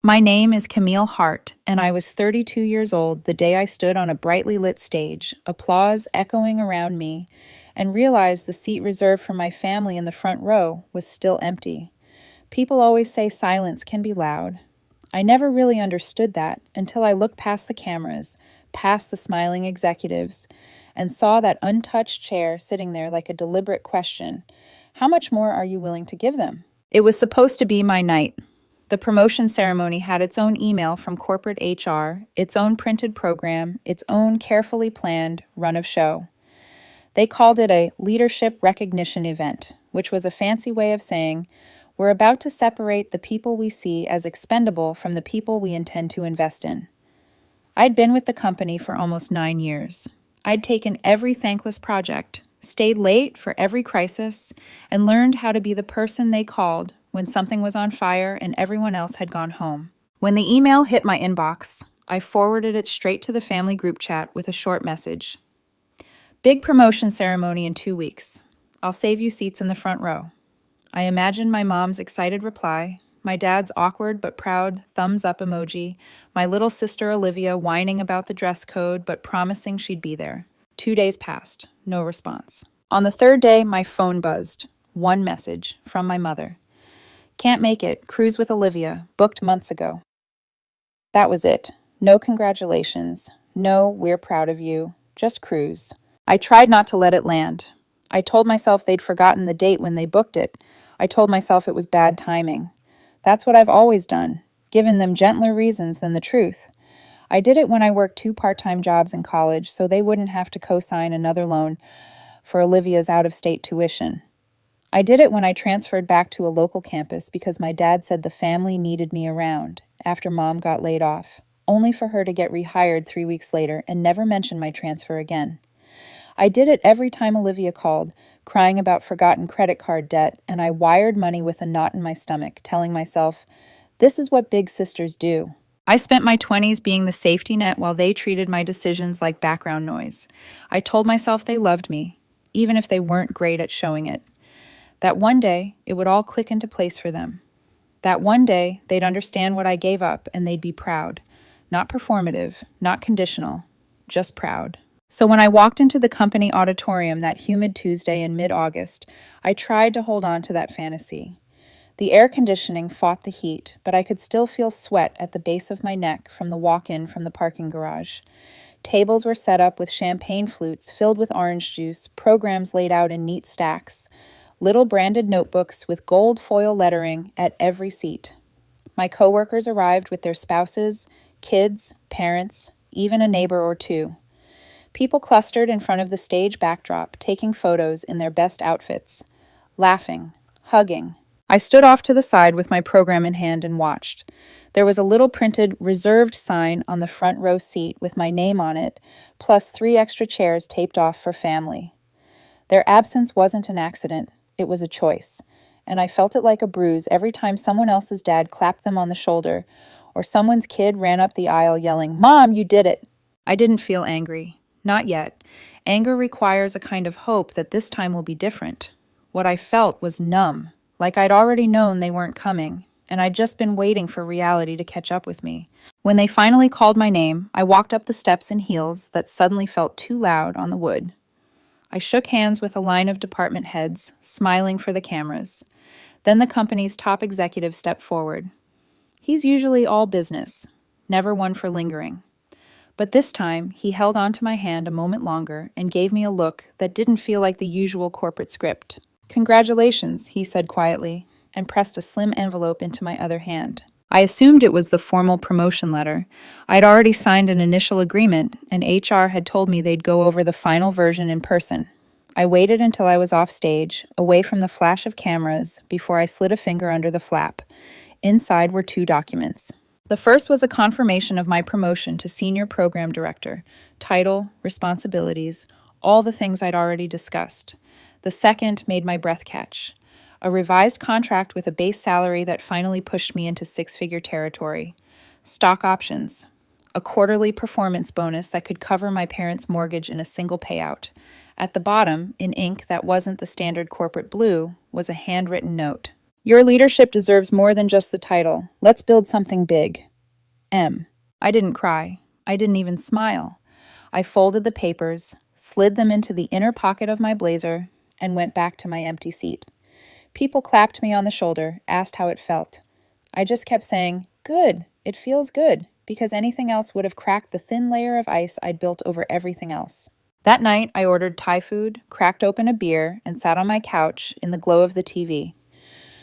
My name is Camille Hart, and I was 32 years old the day I stood on a brightly lit stage, applause echoing around me, and realized the seat reserved for my family in the front row was still empty. People always say silence can be loud. I never really understood that until I looked past the cameras, past the smiling executives, and saw that untouched chair sitting there like a deliberate question. How much more are you willing to give them? It was supposed to be my night. The promotion ceremony had its own email from corporate HR, its own printed program, its own carefully planned run of show. They called it a leadership recognition event, which was a fancy way of saying, we're about to separate the people we see as expendable from the people we intend to invest in. I'd been with the company for almost 9 years. I'd taken every thankless project, stayed late for every crisis, and learned how to be the person they called when something was on fire and everyone else had gone home. When the email hit my inbox, I forwarded it straight to the family group chat with a short message. Big promotion ceremony in 2 weeks. I'll save you seats in the front row. I imagined my mom's excited reply, my dad's awkward but proud thumbs up emoji, my little sister Olivia whining about the dress code but promising she'd be there. 2 days passed, no response. On the third day, my phone buzzed. One message from my mother. Can't make it, cruise with Olivia, booked months ago. That was it. No congratulations. No, we're proud of you. Just cruise. I tried not to let it land. I told myself they'd forgotten the date when they booked it. I told myself it was bad timing. That's what I've always done, given them gentler reasons than the truth. I did it when I worked 2 part-time jobs in college so they wouldn't have to co-sign another loan for Olivia's out-of-state tuition. I did it when I transferred back to a local campus because my dad said the family needed me around after Mom got laid off, only for her to get rehired 3 weeks later and never mention my transfer again. I did it every time Olivia called, crying about forgotten credit card debt, and I wired money with a knot in my stomach, telling myself, this is what big sisters do. I spent my 20s being the safety net while they treated my decisions like background noise. I told myself they loved me, even if they weren't great at showing it. That one day, it would all click into place for them. That one day, they'd understand what I gave up and they'd be proud. Not performative, not conditional, just proud. So when I walked into the company auditorium that humid Tuesday in mid-August, I tried to hold on to that fantasy. The air conditioning fought the heat, but I could still feel sweat at the base of my neck from the walk-in from the parking garage. Tables were set up with champagne flutes filled with orange juice, programs laid out in neat stacks, little branded notebooks with gold foil lettering at every seat. My coworkers arrived with their spouses, kids, parents, even a neighbor or two. People clustered in front of the stage backdrop, taking photos in their best outfits, laughing, hugging. I stood off to the side with my program in hand and watched. There was a little printed reserved sign on the front row seat with my name on it, plus 3 extra chairs taped off for family. Their absence wasn't an accident. It was a choice, and I felt it like a bruise every time someone else's dad clapped them on the shoulder, or someone's kid ran up the aisle yelling, "Mom, you did it!" I didn't feel angry. Not yet. Anger requires a kind of hope that this time will be different. What I felt was numb, like I'd already known they weren't coming, and I'd just been waiting for reality to catch up with me. When they finally called my name, I walked up the steps in heels that suddenly felt too loud on the wood. I shook hands with a line of department heads, smiling for the cameras. Then the company's top executive stepped forward. He's usually all business, never one for lingering. But this time, he held onto my hand a moment longer and gave me a look that didn't feel like the usual corporate script. "Congratulations," he said quietly, and pressed a slim envelope into my other hand. I assumed it was the formal promotion letter. I'd already signed an initial agreement, and HR had told me they'd go over the final version in person. I waited until I was off stage, away from the flash of cameras, before I slid a finger under the flap. Inside were 2 documents. The first was a confirmation of my promotion to Senior Program Director, title, responsibilities, all the things I'd already discussed. The second made my breath catch. A revised contract with a base salary that finally pushed me into 6-figure territory. Stock options. A quarterly performance bonus that could cover my parents' mortgage in a single payout. At the bottom, in ink that wasn't the standard corporate blue, was a handwritten note. Your leadership deserves more than just the title. Let's build something big. M. I didn't cry. I didn't even smile. I folded the papers, slid them into the inner pocket of my blazer, and went back to my empty seat. People clapped me on the shoulder, asked how it felt. I just kept saying, "Good, it feels good," because anything else would have cracked the thin layer of ice I'd built over everything else. That night, I ordered Thai food, cracked open a beer, and sat on my couch in the glow of the TV.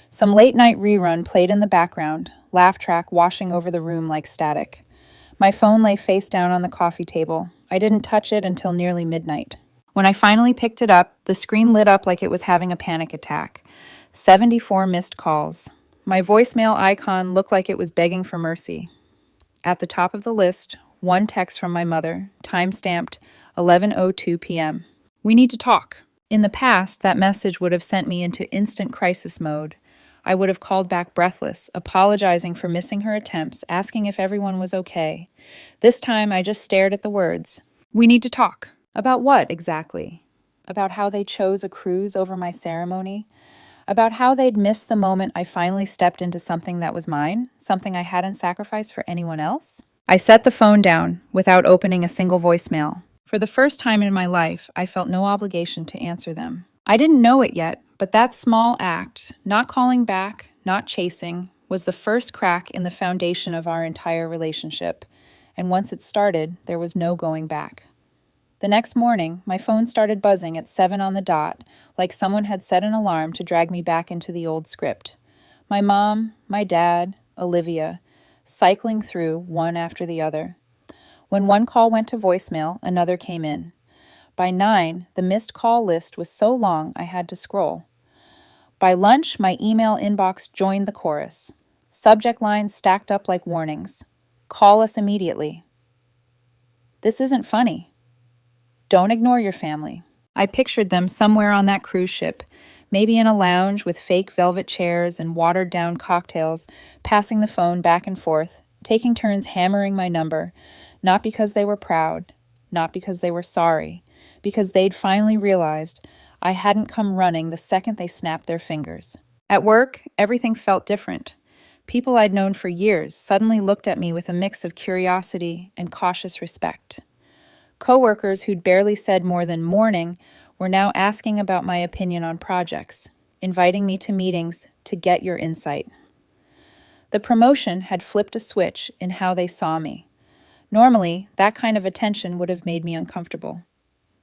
Some late-night rerun played in the background, laugh track washing over the room like static. My phone lay face down on the coffee table. I didn't touch it until nearly midnight. When I finally picked it up, the screen lit up like it was having a panic attack. 74 missed calls. My voicemail icon looked like it was begging for mercy. At the top of the list, one text from my mother, time-stamped 11:02 p.m. "We need to talk." In the past, that message would have sent me into instant crisis mode. I would have called back breathless, apologizing for missing her attempts, asking if everyone was okay. This time, I just stared at the words. "We need to talk." About what, exactly? About how they chose a cruise over my ceremony? About how they'd missed the moment I finally stepped into something that was mine, something I hadn't sacrificed for anyone else? I set the phone down without opening a single voicemail. For the first time in my life, I felt no obligation to answer them. I didn't know it yet, but that small act, not calling back, not chasing, was the first crack in the foundation of our entire relationship. And once it started, there was no going back. The next morning, my phone started buzzing at 7 on the dot, like someone had set an alarm to drag me back into the old script. My mom, my dad, Olivia, cycling through one after the other. When one call went to voicemail, another came in. By 9, the missed call list was so long I had to scroll. By lunch, my email inbox joined the chorus. Subject lines stacked up like warnings. "Call us immediately." This isn't funny. Don't ignore your family. I pictured them somewhere on that cruise ship, maybe in a lounge with fake velvet chairs and watered-down cocktails, passing the phone back and forth, taking turns hammering my number, not because they were proud, not because they were sorry, because they'd finally realized I hadn't come running the second they snapped their fingers. At work, everything felt different. People I'd known for years suddenly looked at me with a mix of curiosity and cautious respect. Coworkers who'd barely said more than morning were now asking about my opinion on projects, inviting me to meetings to get your insight. The promotion had flipped a switch in how they saw me. Normally, that kind of attention would have made me uncomfortable.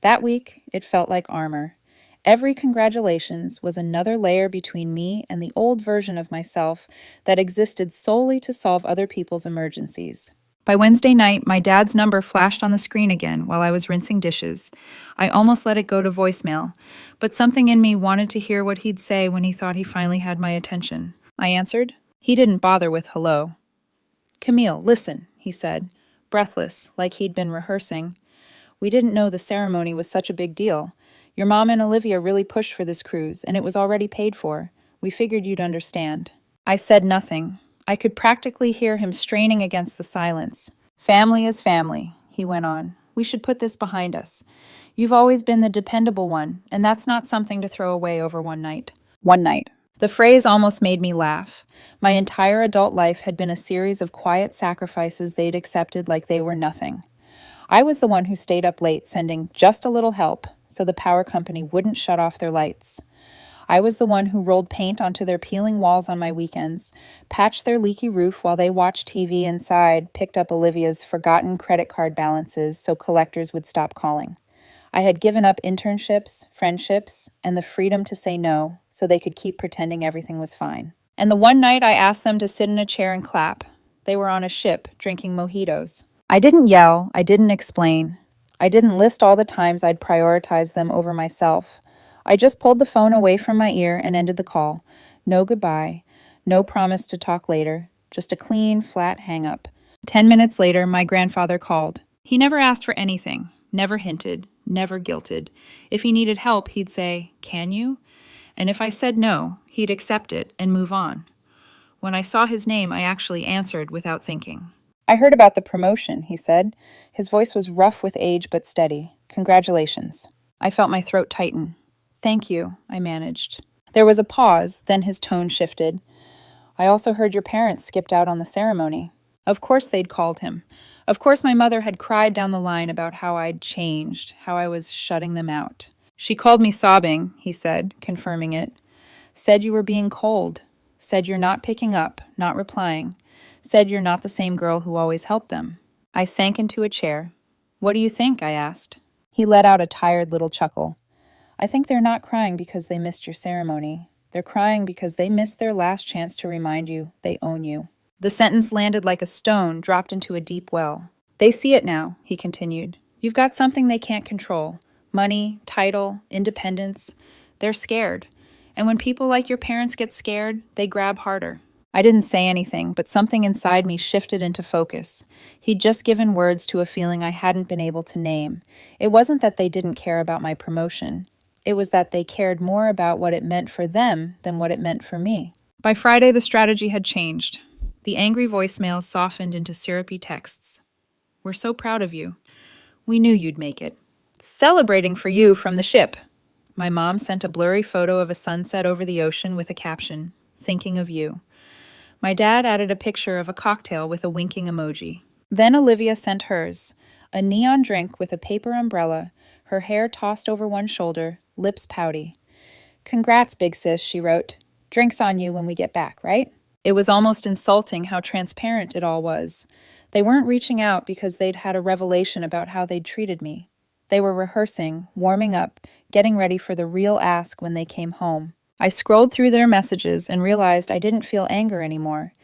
That week, it felt like armor. Every congratulations was another layer between me and the old version of myself that existed solely to solve other people's emergencies. By Wednesday night, my dad's number flashed on the screen again while I was rinsing dishes. I almost let it go to voicemail, but something in me wanted to hear what he'd say when he thought he finally had my attention. I answered. He didn't bother with hello. "Camille, listen," he said, breathless, like he'd been rehearsing. "We didn't know the ceremony was such a big deal. Your mom and Olivia really pushed for this cruise, and it was already paid for. We figured you'd understand." I said nothing. I could practically hear him straining against the silence. "Family is family," he went on. "We should put this behind us. You've always been the dependable one, and that's not something to throw away over one night." One night. The phrase almost made me laugh. My entire adult life had been a series of quiet sacrifices they'd accepted like they were nothing. I was the one who stayed up late sending just a little help so the power company wouldn't shut off their lights. I was the one who rolled paint onto their peeling walls on my weekends, patched their leaky roof while they watched TV inside, picked up Olivia's forgotten credit card balances so collectors would stop calling. I had given up internships, friendships, and the freedom to say no so they could keep pretending everything was fine. And the one night I asked them to sit in a chair and clap, they were on a ship drinking mojitos. I didn't yell, I didn't explain. I didn't list all the times I'd prioritized them over myself. I just pulled the phone away from my ear and ended the call. No goodbye, no promise to talk later, just a clean, flat hang-up. 10 minutes later, my grandfather called. He never asked for anything, never hinted, never guilted. If he needed help, he'd say, "Can you?" And if I said no, he'd accept it and move on. When I saw his name, I actually answered without thinking. "I heard about the promotion," he said. His voice was rough with age but steady. "Congratulations." I felt my throat tighten. "Thank you," I managed. There was a pause, then his tone shifted. I also heard your parents skipped out on the ceremony. Of course they'd called him. Of course my mother had cried down the line about how I'd changed, how I was shutting them out. She called me sobbing, he said, confirming it. Said you were being cold. Said you're not picking up, not replying. Said you're not the same girl who always helped them. I sank into a chair. What do you think? I asked. He let out a tired little chuckle. I think they're not crying because they missed your ceremony. They're crying because they missed their last chance to remind you they own you. The sentence landed like a stone dropped into a deep well. They see it now, he continued. You've got something they can't control. Money, title, independence. They're scared. And when people like your parents get scared, they grab harder. I didn't say anything, but something inside me shifted into focus. He'd just given words to a feeling I hadn't been able to name. It wasn't that they didn't care about my promotion. It was that they cared more about what it meant for them than what it meant for me. By Friday, the strategy had changed. The angry voicemails softened into syrupy texts. We're so proud of you. We knew you'd make it. Celebrating for you from the ship. My mom sent a blurry photo of a sunset over the ocean with a caption, thinking of you. My dad added a picture of a cocktail with a winking emoji. Then Olivia sent hers, a neon drink with a paper umbrella, her hair tossed over one shoulder, lips pouty. Congrats, big sis, she wrote. Drinks on you when we get back, right? It was almost insulting how transparent it all was. They weren't reaching out because they'd had a revelation about how they'd treated me. They were rehearsing, warming up, getting ready for the real ask when they came home. I scrolled through their messages and realized I didn't feel anger anymore.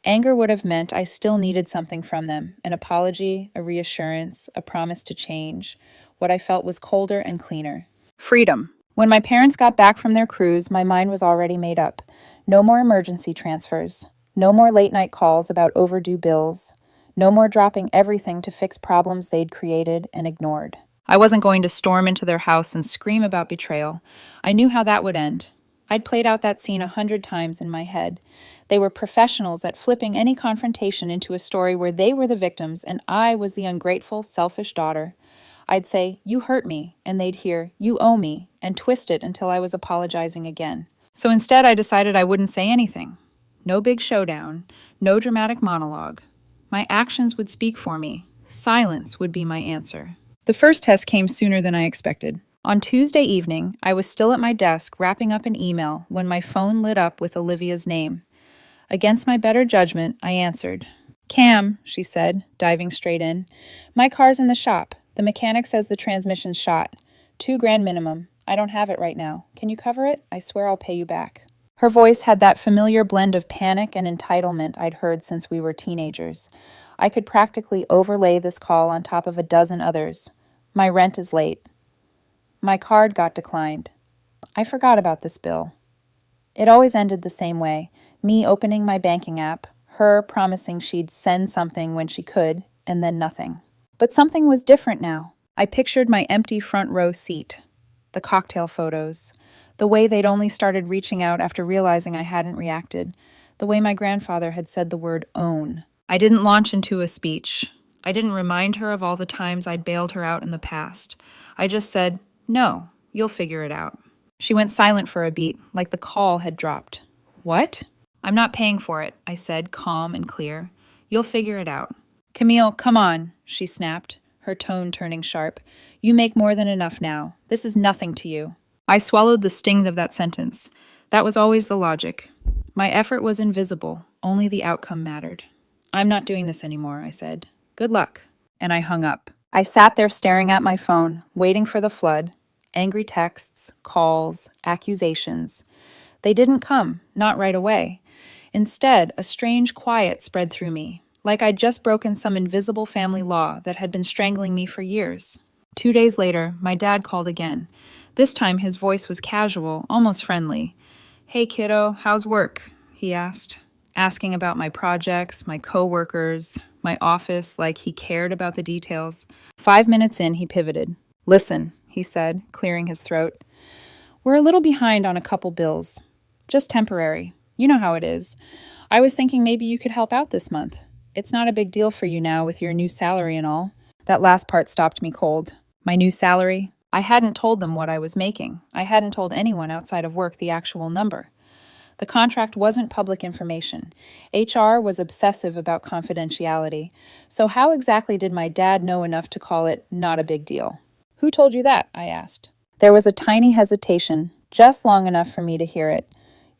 Anger would have meant I still needed something from them, an apology, a reassurance, a promise to change. What I felt was colder and cleaner. Freedom. When my parents got back from their cruise, my mind was already made up. No more emergency transfers. No more late-night calls about overdue bills. No more dropping everything to fix problems they'd created and ignored. I wasn't going to storm into their house and scream about betrayal. I knew how that would end. I'd played out that scene 100 times in my head. They were professionals at flipping any confrontation into a story where they were the victims and I was the ungrateful, selfish daughter. I'd say, you hurt me, and they'd hear, you owe me, and twist it until I was apologizing again. So instead, I decided I wouldn't say anything. No big showdown, no dramatic monologue. My actions would speak for me. Silence would be my answer. The first test came sooner than I expected. On Tuesday evening, I was still at my desk wrapping up an email when my phone lit up with Olivia's name. Against my better judgment, I answered. Cam, she said, diving straight in. My car's in the shop. The mechanic says the transmission's shot. $2,000 minimum. I don't have it right now. Can you cover it? I swear I'll pay you back. Her voice had that familiar blend of panic and entitlement I'd heard since we were teenagers. I could practically overlay this call on top of a dozen others. My rent is late. My card got declined. I forgot about this bill. It always ended the same way, me opening my banking app, her promising she'd send something when she could, and then nothing. But something was different now. I pictured my empty front row seat, the cocktail photos, the way they'd only started reaching out after realizing I hadn't reacted, the way my grandfather had said the word own. I didn't launch into a speech. I didn't remind her of all the times I'd bailed her out in the past. I just said, no, you'll figure it out. She went silent for a beat, like the call had dropped. What? I'm not paying for it, I said, calm and clear. You'll figure it out. Camille, come on, she snapped, her tone turning sharp. You make more than enough now. This is nothing to you. I swallowed the sting of that sentence. That was always the logic. My effort was invisible. Only the outcome mattered. I'm not doing this anymore, I said. Good luck. And I hung up. I sat there staring at my phone, waiting for the flood. Angry texts, calls, accusations. They didn't come, not right away. Instead, a strange quiet spread through me, like I'd just broken some invisible family law that had been strangling me for years. 2 days later, my dad called again. This time his voice was casual, almost friendly. Hey kiddo, how's work? He asked, asking about my projects, my coworkers, my office, like he cared about the details. 5 minutes in, he pivoted. Listen, he said, clearing his throat. We're a little behind on a couple bills. Just temporary. You know how it is. I was thinking maybe you could help out this month. It's not a big deal for you now with your new salary and all. That last part stopped me cold. My new salary? I hadn't told them what I was making. I hadn't told anyone outside of work the actual number. The contract wasn't public information. HR was obsessive about confidentiality. So how exactly did my dad know enough to call it not a big deal? Who told you that? I asked. There was a tiny hesitation, just long enough for me to hear it.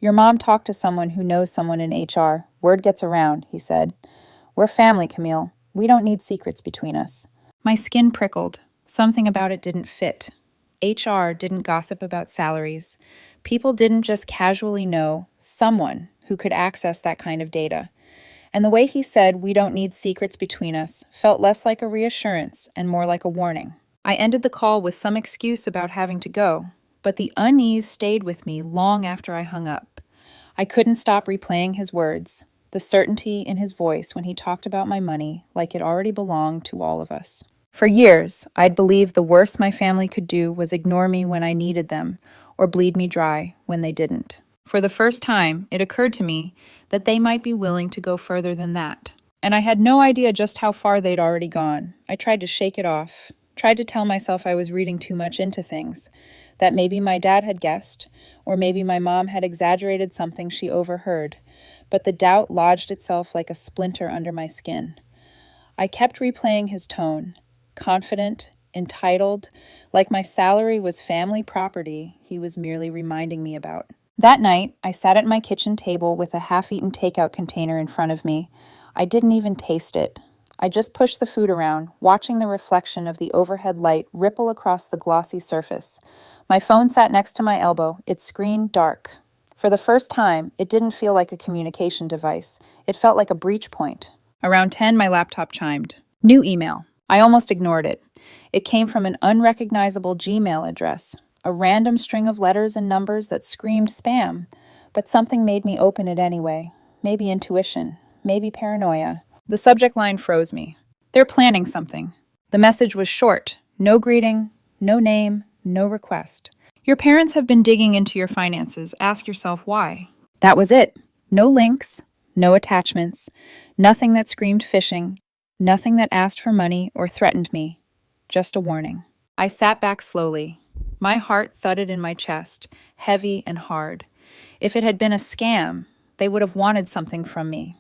Your mom talked to someone who knows someone in HR. Word gets around, he said. We're family, Camille. We don't need secrets between us. My skin prickled. Something about it didn't fit. HR didn't gossip about salaries. People didn't just casually know someone who could access that kind of data. And the way he said, we don't need secrets between us, felt less like a reassurance and more like a warning. I ended the call with some excuse about having to go, but the unease stayed with me long after I hung up. I couldn't stop replaying his words, the certainty in his voice when he talked about my money like it already belonged to all of us. For years, I'd believed the worst my family could do was ignore me when I needed them, or bleed me dry when they didn't. For the first time, it occurred to me that they might be willing to go further than that. And I had no idea just how far they'd already gone. I tried to shake it off, tried to tell myself I was reading too much into things, that maybe my dad had guessed, or maybe my mom had exaggerated something she overheard, but the doubt lodged itself like a splinter under my skin. I kept replaying his tone, confident, entitled, like my salary was family property he was merely reminding me about. That night, I sat at my kitchen table with a half-eaten takeout container in front of me. I didn't even taste it. I just pushed the food around, watching the reflection of the overhead light ripple across the glossy surface. My phone sat next to my elbow, its screen dark. For the first time, it didn't feel like a communication device. It felt like a breach point. Around 10, my laptop chimed. New email. I almost ignored it. It came from an unrecognizable Gmail address, a random string of letters and numbers that screamed spam. But something made me open it anyway. Maybe intuition, maybe paranoia. The subject line froze me. They're planning something. The message was short. No greeting, no name, no request. Your parents have been digging into your finances. Ask yourself why. That was it. No links, no attachments, nothing that screamed phishing, nothing that asked for money or threatened me. Just a warning. I sat back slowly. My heart thudded in my chest, heavy and hard. If it had been a scam, they would have wanted something from me.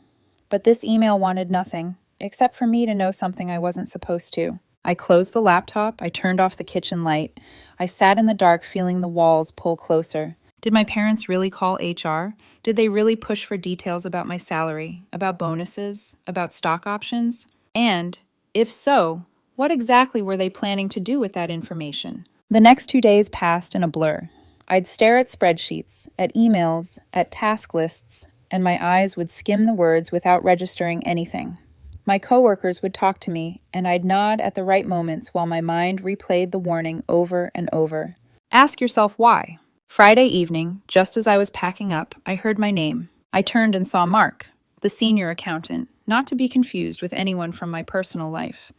But this email wanted nothing, except for me to know something I wasn't supposed to. I closed the laptop, I turned off the kitchen light. I sat in the dark feeling the walls pull closer. Did my parents really call HR? Did they really push for details about my salary, about bonuses, about stock options? And, if so, what exactly were they planning to do with that information? The next 2 days passed in a blur. I'd stare at spreadsheets, at emails, at task lists, and my eyes would skim the words without registering anything. My coworkers would talk to me, and I'd nod at the right moments while my mind replayed the warning over and over. Ask yourself why. Friday evening, just as I was packing up, I heard my name. I turned and saw Mark, the senior accountant, not to be confused with anyone from my personal life.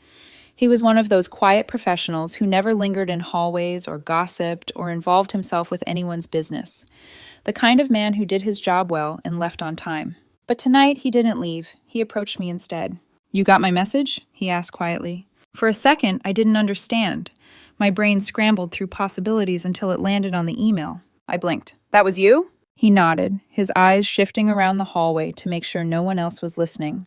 He was one of those quiet professionals who never lingered in hallways or gossiped or involved himself with anyone's business. The kind of man who did his job well and left on time. But tonight he didn't leave. He approached me instead. You got my message? He asked quietly. For a second, I didn't understand. My brain scrambled through possibilities until it landed on the email. I blinked. That was you? He nodded, his eyes shifting around the hallway to make sure no one else was listening.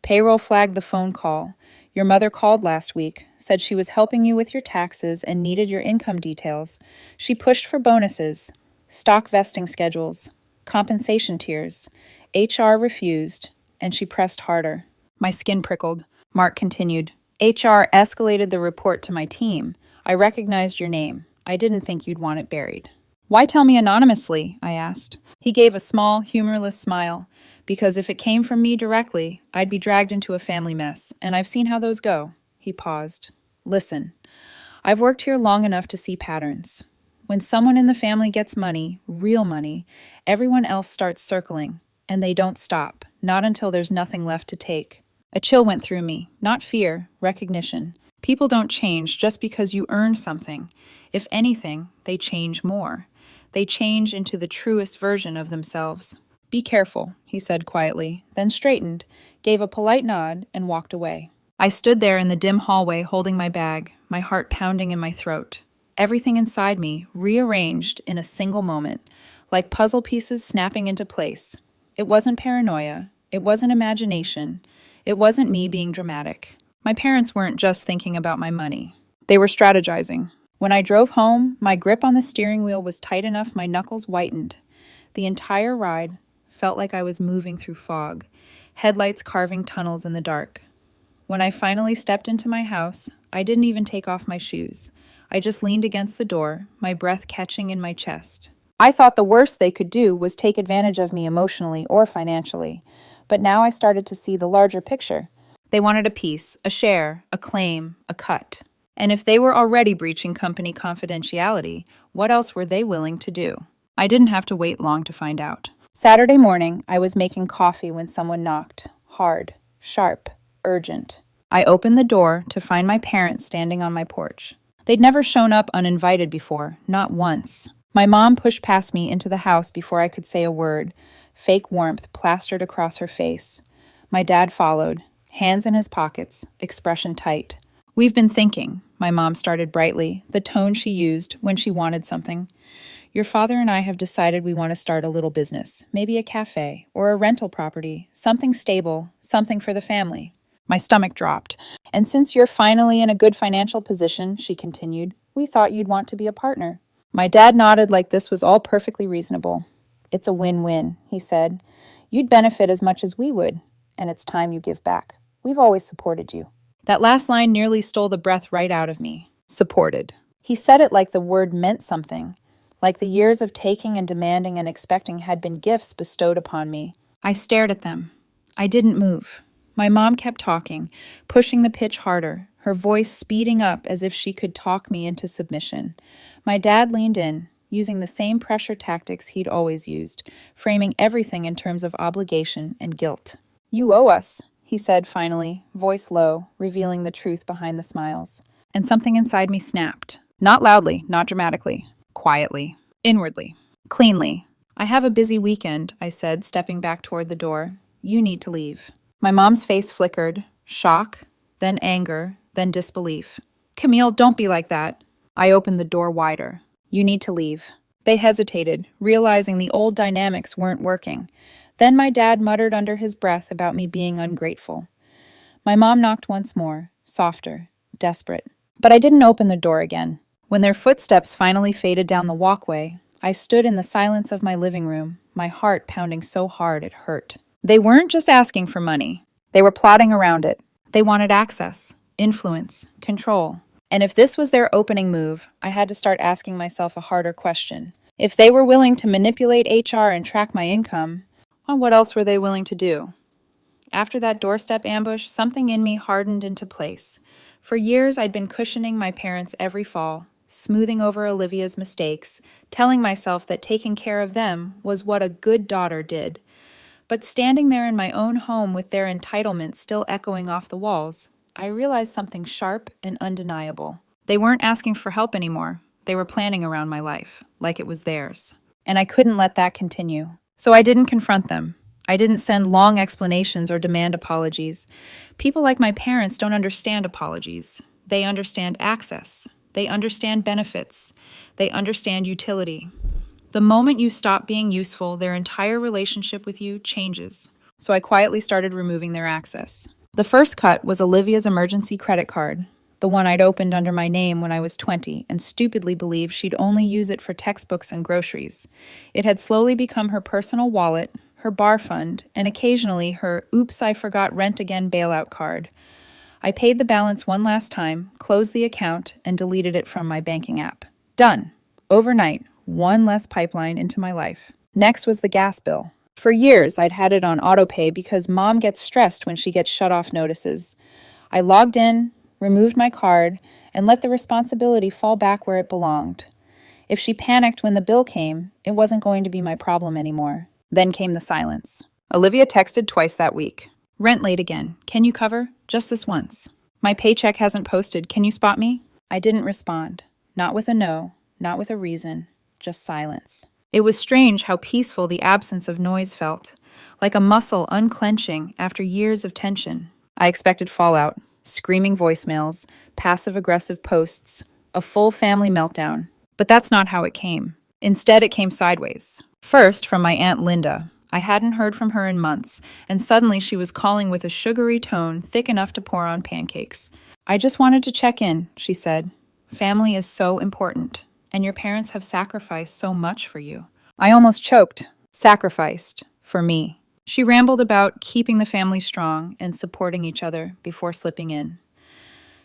Payroll flagged the phone call. Your mother called last week, said she was helping you with your taxes and needed your income details. She pushed for bonuses, stock vesting schedules, compensation tiers. HR refused, and she pressed harder. My skin prickled. Mark continued. HR escalated the report to my team. I recognized your name. I didn't think you'd want it buried. Why tell me anonymously? I asked. He gave a small, humorless smile. Because if it came from me directly, I'd be dragged into a family mess, and I've seen how those go. He paused. Listen, I've worked here long enough to see patterns. When someone in the family gets money, real money, everyone else starts circling, and they don't stop, not until there's nothing left to take. A chill went through me, not fear, recognition. People don't change just because you earn something. If anything, they change more. They change into the truest version of themselves. Be careful, he said quietly, then straightened, gave a polite nod, and walked away. I stood there in the dim hallway holding my bag, my heart pounding in my throat. everything inside me rearranged in a single moment, like puzzle pieces snapping into place. It wasn't paranoia. It wasn't imagination. It wasn't me being dramatic. My parents weren't just thinking about my money. They were strategizing. When I drove home, my grip on the steering wheel was tight enough my knuckles whitened. The entire ride felt like I was moving through fog, headlights carving tunnels in the dark. When I finally stepped into my house, I didn't even take off my shoes. I just leaned against the door, my breath catching in my chest. I thought the worst they could do was take advantage of me emotionally or financially, but now I started to see the larger picture. They wanted a piece, a share, a claim, a cut. And if they were already breaching company confidentiality, what else were they willing to do? I didn't have to wait long to find out. Saturday morning, I was making coffee when someone knocked. Hard, sharp, urgent. I opened the door to find my parents standing on my porch. They'd never shown up uninvited before, not once. My mom pushed past me into the house before I could say a word, fake warmth plastered across her face. My dad followed, hands in his pockets, expression tight. "We've been thinking," my mom started brightly, the tone she used when she wanted something. "Your father and I have decided we want to start a little business, maybe a cafe or a rental property, something stable, something for the family." My stomach dropped. "And since you're finally in a good financial position," she continued, "we thought you'd want to be a partner." My dad nodded like this was all perfectly reasonable. "It's a win-win," he said. "You'd benefit as much as we would, and it's time you give back. We've always supported you." That last line nearly stole the breath right out of me. Supported. He said it like the word meant something, like the years of taking and demanding and expecting had been gifts bestowed upon me. I stared at them. I didn't move. My mom kept talking, pushing the pitch harder, her voice speeding up as if she could talk me into submission. My dad leaned in, using the same pressure tactics he'd always used, framing everything in terms of obligation and guilt. "You owe us," he said finally, voice low, revealing the truth behind the smiles. And something inside me snapped. Not loudly, not dramatically. Quietly. Inwardly. Cleanly. "I have a busy weekend," I said, stepping back toward the door. "You need to leave." My mom's face flickered. Shock, then anger, then disbelief. "Camille, don't be like that." I opened the door wider. "You need to leave." They hesitated, realizing the old dynamics weren't working. Then my dad muttered under his breath about me being ungrateful. My mom knocked once more, softer, desperate. But I didn't open the door again. When their footsteps finally faded down the walkway, I stood in the silence of my living room, my heart pounding so hard it hurt. They weren't just asking for money. They were plotting around it. They wanted access, influence, control. And if this was their opening move, I had to start asking myself a harder question. If they were willing to manipulate HR and track my income, well, what else were they willing to do? After that doorstep ambush, something in me hardened into place. For years, I'd been cushioning my parents' every fall, smoothing over Olivia's mistakes, telling myself that taking care of them was what a good daughter did. But standing there in my own home with their entitlement still echoing off the walls, I realized something sharp and undeniable. They weren't asking for help anymore. They were planning around my life, like it was theirs. And I couldn't let that continue. So I didn't confront them. I didn't send long explanations or demand apologies. People like my parents don't understand apologies. They understand access. They understand benefits. They understand utility. The moment you stop being useful, their entire relationship with you changes. So I quietly started removing their access. The first cut was Olivia's emergency credit card, the one I'd opened under my name when I was 20 and stupidly believed she'd only use it for textbooks and groceries. It had slowly become her personal wallet, her bar fund, and occasionally her "oops, I forgot rent again" bailout card. I paid the balance one last time, closed the account, and deleted it from my banking app. Done. Overnight. One less pipeline into my life. Next was the gas bill. For years, I'd had it on autopay because Mom gets stressed when she gets shut-off notices. I logged in, removed my card, and let the responsibility fall back where it belonged. If she panicked when the bill came, it wasn't going to be my problem anymore. Then came the silence. Olivia texted twice that week. "Rent late again. Can you cover? Just this once." "My paycheck hasn't posted. Can you spot me?" I didn't respond. Not with a no, not with a reason. Just silence. It was strange how peaceful the absence of noise felt, like a muscle unclenching after years of tension. I expected fallout, screaming voicemails, passive-aggressive posts, a full family meltdown. But that's not how it came. Instead, it came sideways. First, from my Aunt Linda. I hadn't heard from her in months, and suddenly she was calling with a sugary tone thick enough to pour on pancakes. "I just wanted to check in," she said. "Family is so important, and your parents have sacrificed so much for you." I almost choked. Sacrificed. For me. She rambled about keeping the family strong and supporting each other before slipping in.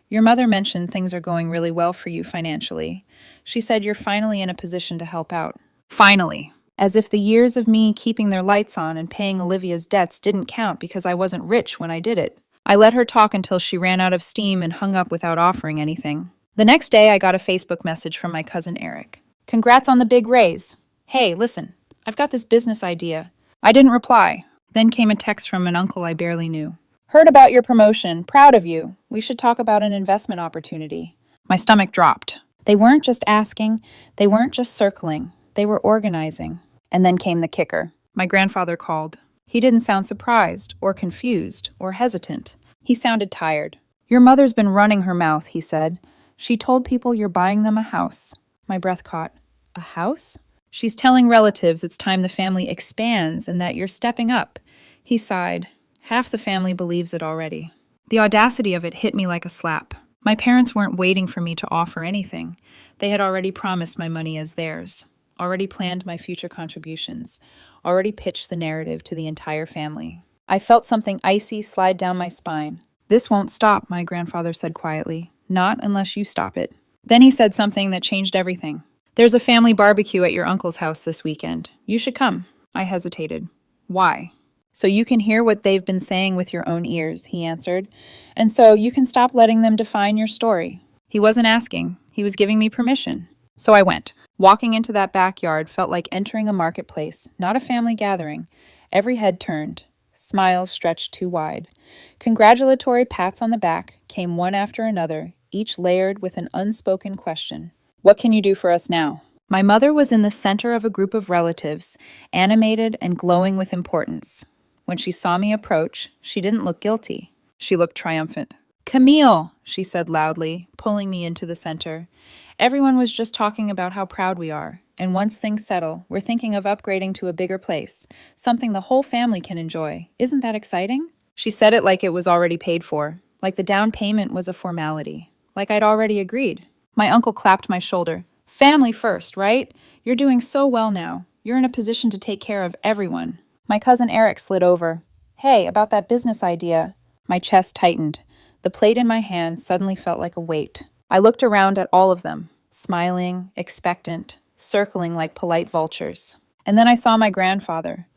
"Your mother mentioned things are going really well for you financially. She said you're finally in a position to help out." Finally. As if the years of me keeping their lights on and paying Olivia's debts didn't count because I wasn't rich when I did it. I let her talk until she ran out of steam and hung up without offering anything. The next day, I got a Facebook message from my cousin Eric. "Congrats on the big raise. Hey, listen, I've got this business idea." I didn't reply. Then came a text from an uncle I barely knew. "Heard about your promotion. Proud of you. We should talk about an investment opportunity." My stomach dropped. They weren't just asking. They weren't just circling. They were organizing. And then came the kicker. My grandfather called. He didn't sound surprised, or confused, or hesitant. He sounded tired. "Your mother's been running her mouth," he said. "She told people you're buying them a house." My breath caught. "A house?" "She's telling relatives it's time the family expands and that you're stepping up." He sighed. Half the family believes it already. The audacity of it hit me like a slap. My parents weren't waiting for me to offer anything. They had already promised my money as theirs, already planned my future contributions, already pitched the narrative to the entire family. I felt something icy slide down my spine. "This won't stop," my grandfather said quietly. "Not unless you stop it." Then he said something that changed everything. "There's a family barbecue at your uncle's house this weekend. You should come." I hesitated. "Why?" "So you can hear what they've been saying with your own ears," he answered. "And so you can stop letting them define your story." He wasn't asking. He was giving me permission. So I went. Walking into that backyard felt like entering a marketplace, not a family gathering. Every head turned. Smiles stretched too wide. Congratulatory pats on the back came one after another, each layered with an unspoken question. "What can you do for us now?" My mother was in the center of a group of relatives, animated and glowing with importance. When she saw me approach, she didn't look guilty. She looked triumphant. "Camille," she said loudly, pulling me into the center. "Everyone was just talking about how proud we are, and once things settle, we're thinking of upgrading to a bigger place, something the whole family can enjoy. Isn't that exciting?" She said it like it was already paid for, like the down payment was a formality, like I'd already agreed. My uncle clapped my shoulder. "Family first, right? You're doing so well now. You're in a position to take care of everyone." My cousin Eric slid over. "Hey, about that business idea." My chest tightened. The plate in my hand suddenly felt like a weight. I looked around at all of them, smiling, expectant, circling like polite vultures. And then I saw my grandfather,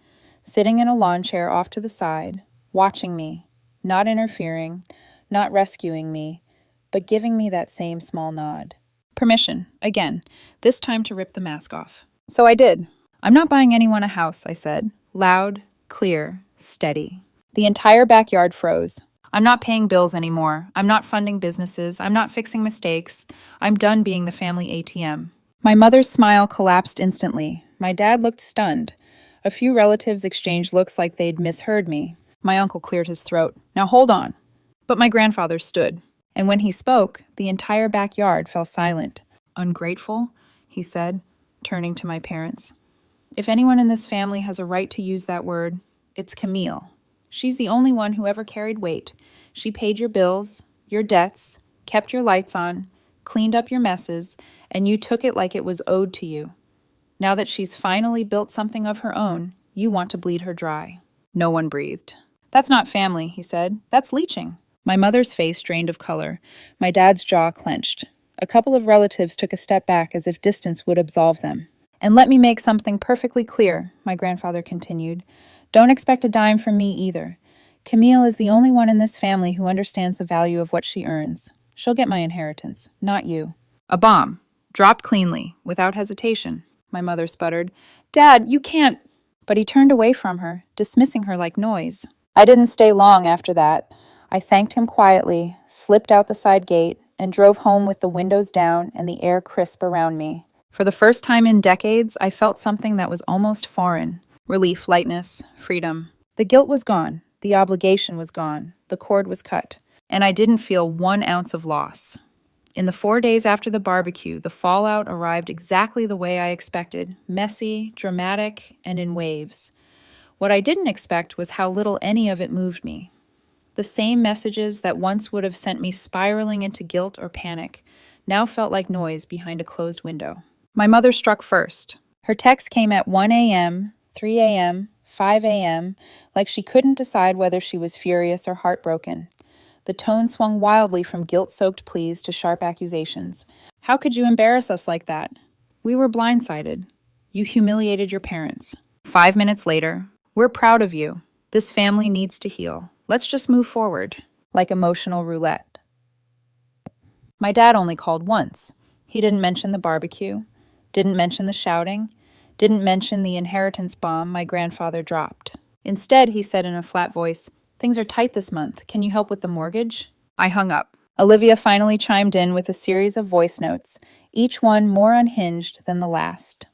sitting in a lawn chair off to the side, watching me, not interfering, not rescuing me, but giving me that same small nod. Permission, again, this time to rip the mask off. So I did. "I'm not buying anyone a house," I said. Loud, clear, steady. The entire backyard froze. "I'm not paying bills anymore. I'm not funding businesses. I'm not fixing mistakes. I'm done being the family ATM." My mother's smile collapsed instantly. My dad looked stunned. A few relatives exchanged looks like they'd misheard me. My uncle cleared his throat. "Now hold on." But my grandfather stood. And when he spoke, the entire backyard fell silent. "Ungrateful?" he said, turning to my parents. "If anyone in this family has a right to use that word, it's Camille. She's the only one who ever carried weight. She paid your bills, your debts, kept your lights on, cleaned up your messes, and you took it like it was owed to you. Now that she's finally built something of her own, you want to bleed her dry." No one breathed. "That's not family," he said. "That's leeching." My mother's face drained of color. My dad's jaw clenched. A couple of relatives took a step back as if distance would absolve them. "And let me make something perfectly clear," my grandfather continued. "Don't expect a dime from me either. Camille is the only one in this family who understands the value of what she earns. She'll get my inheritance, not you." A bomb, dropped cleanly, without hesitation. My mother sputtered, "Dad, you can't—" But he turned away from her, dismissing her like noise. I didn't stay long after that. I thanked him quietly, slipped out the side gate, and drove home with the windows down and the air crisp around me. For the first time in decades, I felt something that was almost foreign. Relief, lightness, freedom. The guilt was gone. The obligation was gone. The cord was cut. And I didn't feel 1 ounce of loss. In the 4 days after the barbecue, the fallout arrived exactly the way I expected: messy, dramatic, and in waves. What I didn't expect was how little any of it moved me. The same messages that once would have sent me spiraling into guilt or panic now felt like noise behind a closed window. My mother struck first. Her text came at 1 a.m., 3 a.m., 5 a.m., like she couldn't decide whether she was furious or heartbroken. The tone swung wildly from guilt-soaked pleas to sharp accusations. How could you embarrass us like that? We were blindsided. You humiliated your parents. 5 minutes later, we're proud of you. This family needs to heal. Let's just move forward. Like emotional roulette. My dad only called once. He didn't mention the barbecue, didn't mention the shouting, didn't mention the inheritance bomb my grandfather dropped. Instead, he said in a flat voice, "Things are tight this month. Can you help with the mortgage?" I hung up. Olivia finally chimed in with a series of voice notes, each one more unhinged than the last.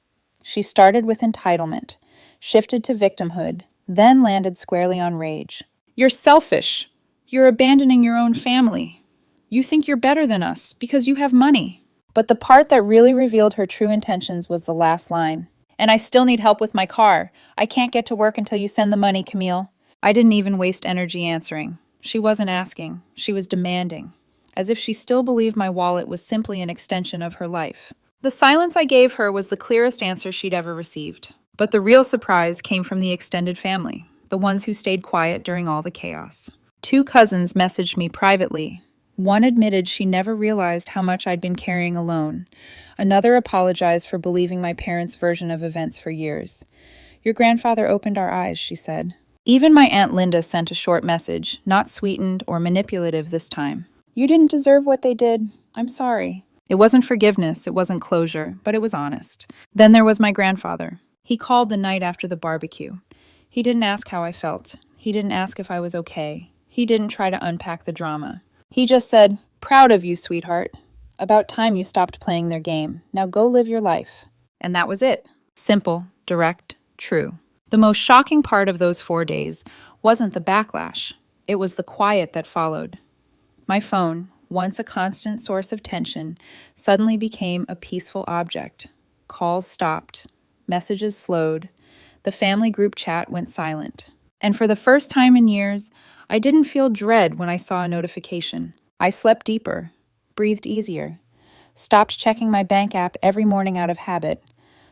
She started with entitlement, shifted to victimhood, then landed squarely on rage. "You're selfish. You're abandoning your own family. You think you're better than us because you have money." But the part that really revealed her true intentions was the last line. "And I still need help with my car. I can't get to work until you send the money, Camille." I didn't even waste energy answering. She wasn't asking. She was demanding, as if she still believed my wallet was simply an extension of her life. The silence I gave her was the clearest answer she'd ever received. But the real surprise came from the extended family, the ones who stayed quiet during all the chaos. 2 cousins messaged me privately. One admitted she never realized how much I'd been carrying alone. Another apologized for believing my parents' version of events for years. "Your grandfather opened our eyes," she said. Even my Aunt Linda sent a short message, not sweetened or manipulative this time. "You didn't deserve what they did. I'm sorry." It wasn't forgiveness, it wasn't closure, but it was honest. Then there was my grandfather. He called the night after the barbecue. He didn't ask how I felt. He didn't ask if I was okay. He didn't try to unpack the drama. He just said, "Proud of you, sweetheart. About time you stopped playing their game. Now go live your life." And that was it. Simple, direct, true. The most shocking part of those 4 days wasn't the backlash. It was the quiet that followed. My phone, once a constant source of tension, suddenly became a peaceful object. Calls stopped. Messages slowed. The family group chat went silent. And for the first time in years, I didn't feel dread when I saw a notification. I slept deeper, breathed easier, stopped checking my bank app every morning out of habit,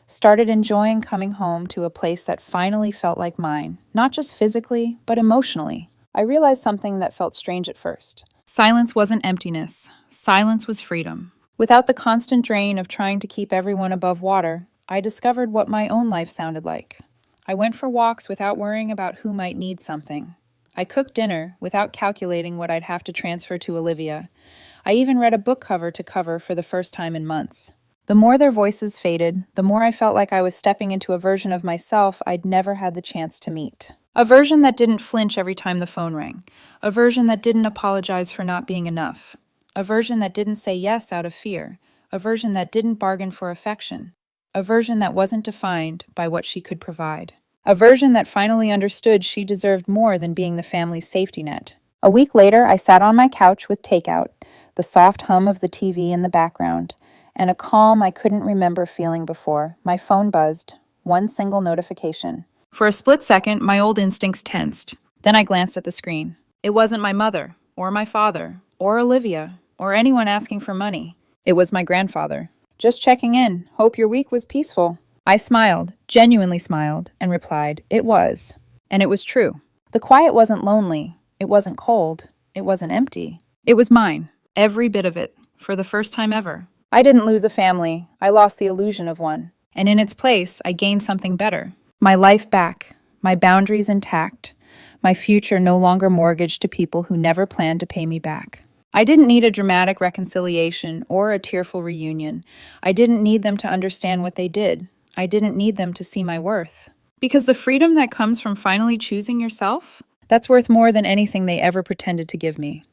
started enjoying coming home to a place that finally felt like mine, not just physically, but emotionally. I realized something that felt strange at first. Silence wasn't emptiness. Silence was freedom. Without the constant drain of trying to keep everyone above water, I discovered what my own life sounded like. I went for walks without worrying about who might need something. I cooked dinner without calculating what I'd have to transfer to Olivia. I even read a book cover to cover for the first time in months. The more their voices faded, the more I felt like I was stepping into a version of myself I'd never had the chance to meet. A version that didn't flinch every time the phone rang. A version that didn't apologize for not being enough. A version that didn't say yes out of fear. A version that didn't bargain for affection. A version that wasn't defined by what she could provide. A version that finally understood she deserved more than being the family's safety net. A week later, I sat on my couch with takeout, the soft hum of the TV in the background, and a calm I couldn't remember feeling before. My phone buzzed. One single notification. For a split second, my old instincts tensed. Then I glanced at the screen. It wasn't my mother, or my father, or Olivia, or anyone asking for money. It was my grandfather. "Just checking in. Hope your week was peaceful." I smiled, genuinely smiled, and replied, "It was." And it was true. The quiet wasn't lonely. It wasn't cold. It wasn't empty. It was mine. Every bit of it. For the first time ever. I didn't lose a family. I lost the illusion of one. And in its place, I gained something better. My life back. My boundaries intact. My future no longer mortgaged to people who never planned to pay me back. I didn't need a dramatic reconciliation or a tearful reunion. I didn't need them to understand what they did. I didn't need them to see my worth. Because the freedom that comes from finally choosing yourself, that's worth more than anything they ever pretended to give me.